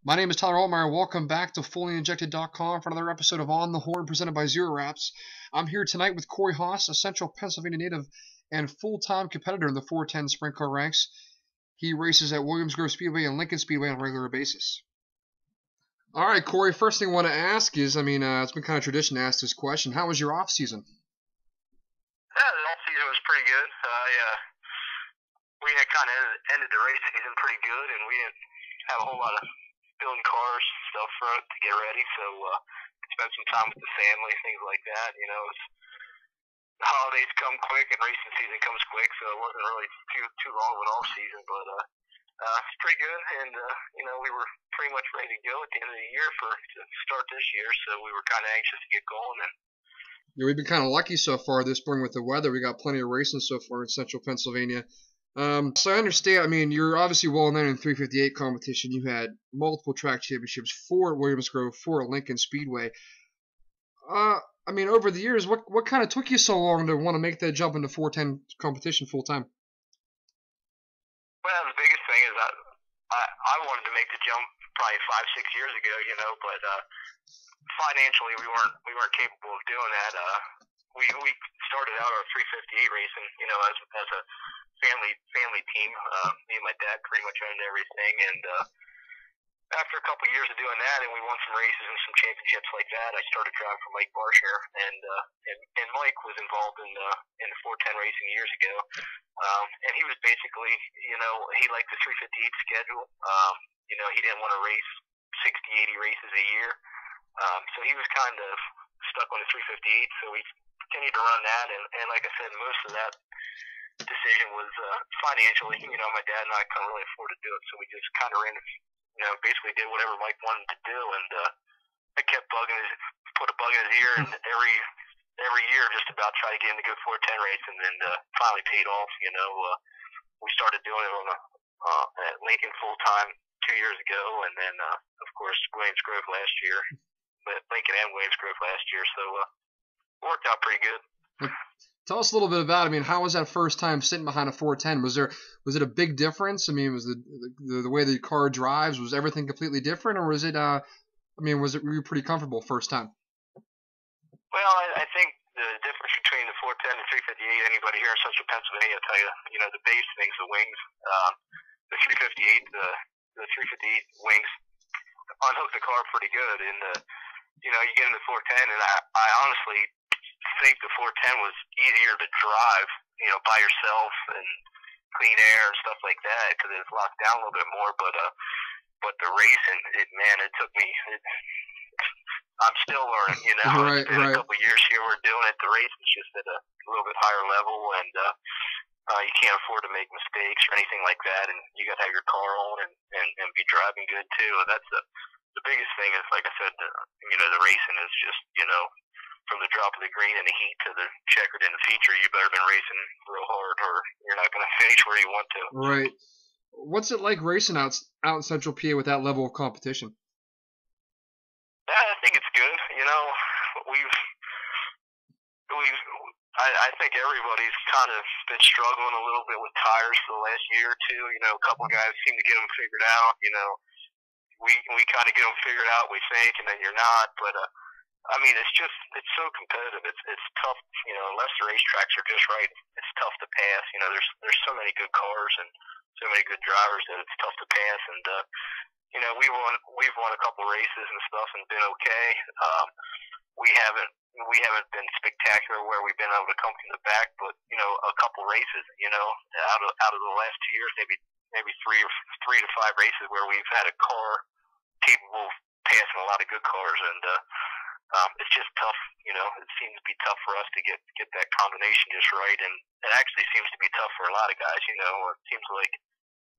My name is Tyler Altmeyer. Welcome back to fullyinjected.com for another episode of On the Horn presented by Zero Wraps. I'm here tonight with Cory Haas, a Central Pennsylvania native and full-time competitor in the 410 sprint car ranks. He races at Williams Grove Speedway and Lincoln Speedway on a regular basis. All right, Cory, first thing I want to ask is, it's been kind of tradition to ask this question. How was your off-season? Yeah, the off season was pretty good. We had kind of ended the race season pretty good, and we didn't have a whole lot of building cars stuff for it to get ready. So spent some time with the family, things like that. You know, the holidays come quick and racing season comes quick, so it wasn't really too long of an off season, but it's pretty good. And we were pretty much ready to go at the end of the year to start this year. So we were kind of anxious to get going. And yeah, we've been kind of lucky so far this spring with the weather. We got plenty of racing so far in Central Pennsylvania. So I understand, you're obviously well known in 358 competition. You had multiple track championships, 4 at Williams Grove, 4 at Lincoln Speedway. Over the years, what kind of took you so long to want to make that jump into 410 competition full time? Well, the biggest thing is I wanted to make the jump probably 5-6 years ago, but financially we weren't capable of doing that. We started out our 358 racing, as a family team. Me and my dad pretty much owned everything, and after a couple years of doing that, and we won some races and some championships like that, I started driving for Mike Barsher, and Mike was involved in the 410 racing years ago, and he was basically, he liked the 358 schedule. He didn't want to race 60, 80 races a year, so he was kind of stuck on the 358. So we continued to run that, and like I said, most of that decision was financially. My dad and I couldn't really afford to do it, so we just kind of basically did whatever Mike wanted to do, and I kept put a bug in his ear, and every year just about try to get him to go 410 racing, and finally paid off. We started doing it at Lincoln full time 2 years ago, and then of course Williams Grove last year, but Lincoln and Williams Grove last year, so it worked out pretty good. Tell us a little bit about it. How was that first time sitting behind a 410? Was it a big difference? Was the way the car drives, was everything completely different, or was it were you pretty comfortable first time? Well, I think the difference between the 410 and 358, anybody here in Central Pennsylvania will tell you, the biggest thing's the wings. The 358, the 358 wings unhook the car pretty good, and you get in the 410, and I honestly think the 410 was easier to drive, by yourself and clean air and stuff like that, because it's locked down a little bit more. But the racing, it took me. I'm still learning, Right, It's been a couple years here we're doing it. The race is just at a little bit higher level, and you can't afford to make mistakes or anything like that, and you got to have your car on and be driving good too. That's the biggest thing is, like I said, the racing is just, from the drop of the green and the heat to the checkered in the feature, you better been racing real hard or you're not going to finish where you want to. Right. What's it like racing out in Central PA with that level of competition? Yeah, I think it's good. I think everybody's kind of been struggling a little bit with tires for the last year or two. A couple of guys seem to get them figured out. We kind of get them figured out, we think, and then you're not. But it's so competitive. It's tough. Unless the racetracks are just right, it's tough to pass. There's so many good cars and so many good drivers that it's tough to pass. And we've won a couple races and stuff and been okay. We haven't been spectacular where we've been able to come from the back, but a couple races. Out of the last 2 years, maybe three to five races where we've had a car capable of passing a lot of good cars, and it's just tough. It seems to be tough for us to get that combination just right, and it actually seems to be tough for a lot of guys. It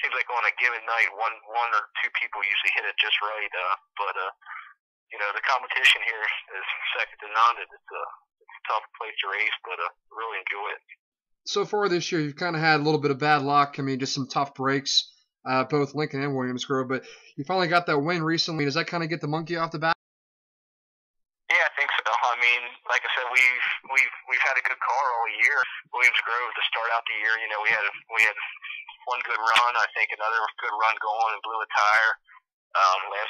seems like on a given night, one or two people usually hit it just right. But the competition here is second to none. It's a tough place to race, but really enjoy it. So far this year, you've kind of had a little bit of bad luck. Just some tough breaks, both Lincoln and Williams Grove. But you finally got that win recently. Does that kind of get the monkey off the back? Yeah, I think so. Like I said, we've had a good car all year. Williams Grove to start out the year, we had one good run. I think another good run going and blew a tire.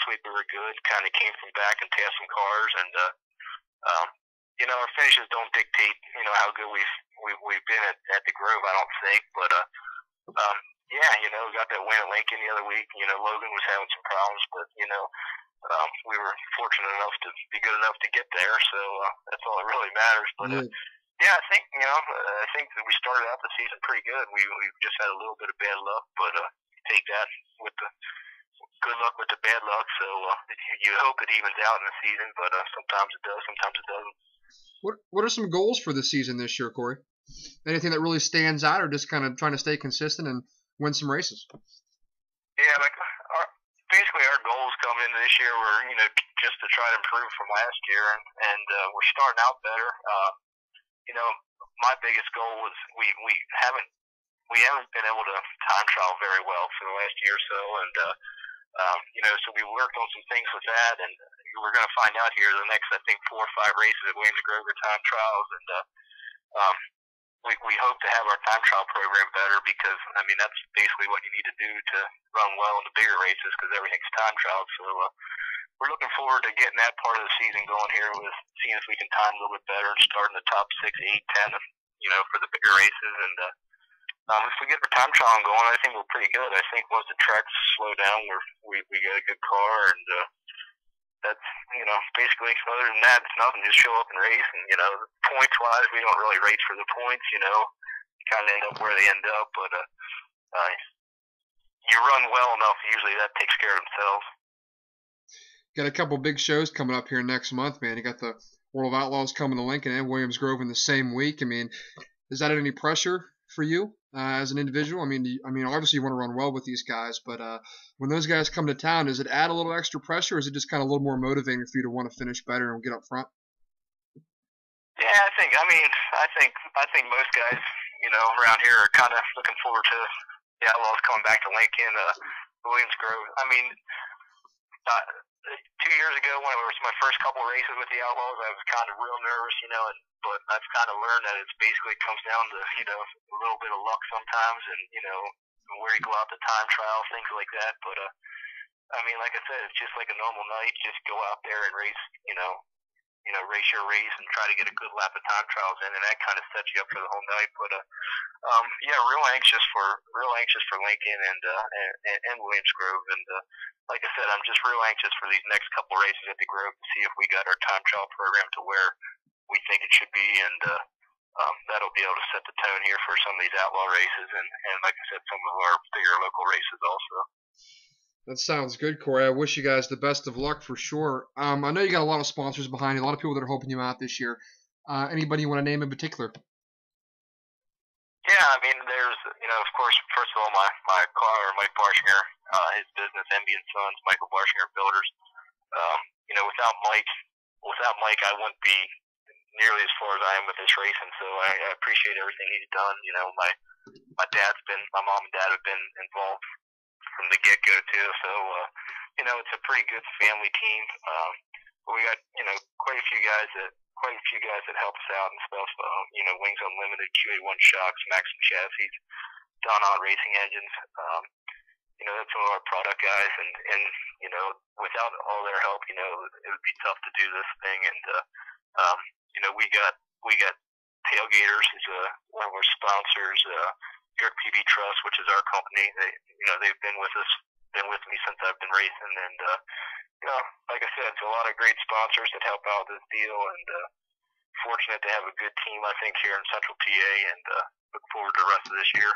last week we were good. Kind of came from back and passed some cars, and our finishes don't dictate how good we've been at the Grove. I don't think, but we got that win at Lincoln the other week. Logan was having some problems, but we were fortunate enough to be good enough to get there. So that's all that really matters. But yeah, I think I think that we started out the season pretty good. We just had a little bit of bad luck, but take that with the good luck with the bad luck. So you hope it evens out in the season, but sometimes it does, sometimes it doesn't. What are some goals for the season this year, Cory? Anything that really stands out, or just kind of trying to stay consistent and win some races? Yeah, basically our goals coming into this year were just to try to improve from last year, and we're starting out better. My biggest goal was we haven't been able to time trial very well for the last year or so, and so we worked on some things with that, and we're going to find out here the next, I think, 4 or 5 races at Williams Grove are time trials, and we hope to have our time trial program better, because that's basically what you need to do to run well in the bigger races, because everything's time trial. So we're looking forward to getting that part of the season going here, with seeing if we can time a little bit better and start in the top 6, 8, 10, for the bigger races. And if we get our time trial going, I think we're pretty good. I think once the tracks slow down, we get a good car, and that's basically, other than that, it's nothing. Just show up and race, and points wise, we don't really race for the points. You kind of end up where they end up, but you run well enough, usually that takes care of themselves. Got a couple big shows coming up here next month, man. You got the World of Outlaws coming to Lincoln and Williams Grove in the same week. Is that any pressure for you as an individual? Obviously you want to run well with these guys, but when those guys come to town, does it add a little extra pressure, or is it just kind of a little more motivating for you to want to finish better and get up front? Yeah, I think most guys, around here are kind of looking forward to the Outlaws coming back to Lincoln, Williams Grove. 2 years ago, when it was my first couple races with the Outlaws, I was kind of real nervous, but I've kind of learned that it's basically comes down to, a little bit of luck sometimes, and, where you go out to time trial, things like that. But, like I said, it's just like a normal night. Just go out there and race, race your race and try to get a good lap of time trials in, and that kind of sets you up for the whole night. But, real anxious for Lincoln and Williams Grove, and like I said, I'm just real anxious for these next couple races at the Grove to see if we got our time trial program to where we think it should be, and that'll be able to set the tone here for some of these outlaw races, and like I said, some of our bigger local races also. That sounds good, Cory. I wish you guys the best of luck for sure. I know you got a lot of sponsors behind you, a lot of people that are helping you out this year. Anybody you want to name in particular? Yeah, there's, of course, first of all, my car, Mike Barshinger, his business, MB & Sons, Michael Barshinger Builders. Without Mike, I wouldn't be nearly as far as I am with this racing, so I appreciate everything he's done. My mom and dad have been involved from the get-go too, so it's a pretty good family team. But we got quite a few guys that help us out and stuff. Wings Unlimited, QA1 Shocks, Maxim Chassis, Don Ott Racing Engines. That's some of our product guys, and without all their help, it would be tough to do this thing. And we got Tailgaters is one of our sponsors. York PB Trust, which is our company, they've been with me since I've been racing, and like I said, it's a lot of great sponsors that help out this deal, and fortunate to have a good team, I think, here in Central PA, and look forward to the rest of this year.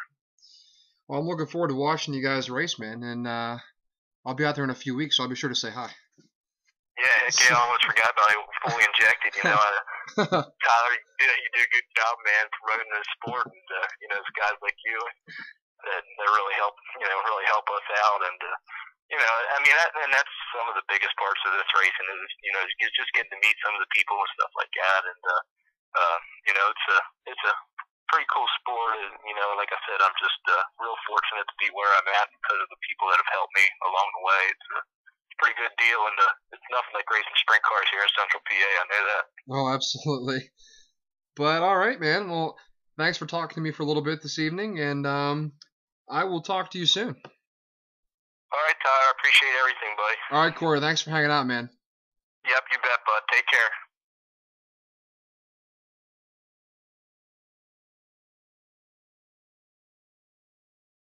Well, I'm looking forward to watching you guys race, man, and I'll be out there in a few weeks, so I'll be sure to say hi. Yeah, I almost forgot about it. Fully Injected, Tyler, you do a good job, man, promoting the sport, and it's guys like you that really help us out, and and that's some of the biggest parts of this racing is just getting to meet some of the people and stuff like that, and it's a pretty cool sport, and like I said, I'm just real fortunate to be where I'm at because of the people that have helped me along the way. It's a pretty good deal, and it's nothing like racing sprint cars here in Central PA. I know that. Oh, absolutely. But all right, man. Well, thanks for talking to me for a little bit this evening, and I will talk to you soon. All right, Tyler. I appreciate everything, buddy. All right, Cory. Thanks for hanging out, man. Yep, you bet, bud. Take care.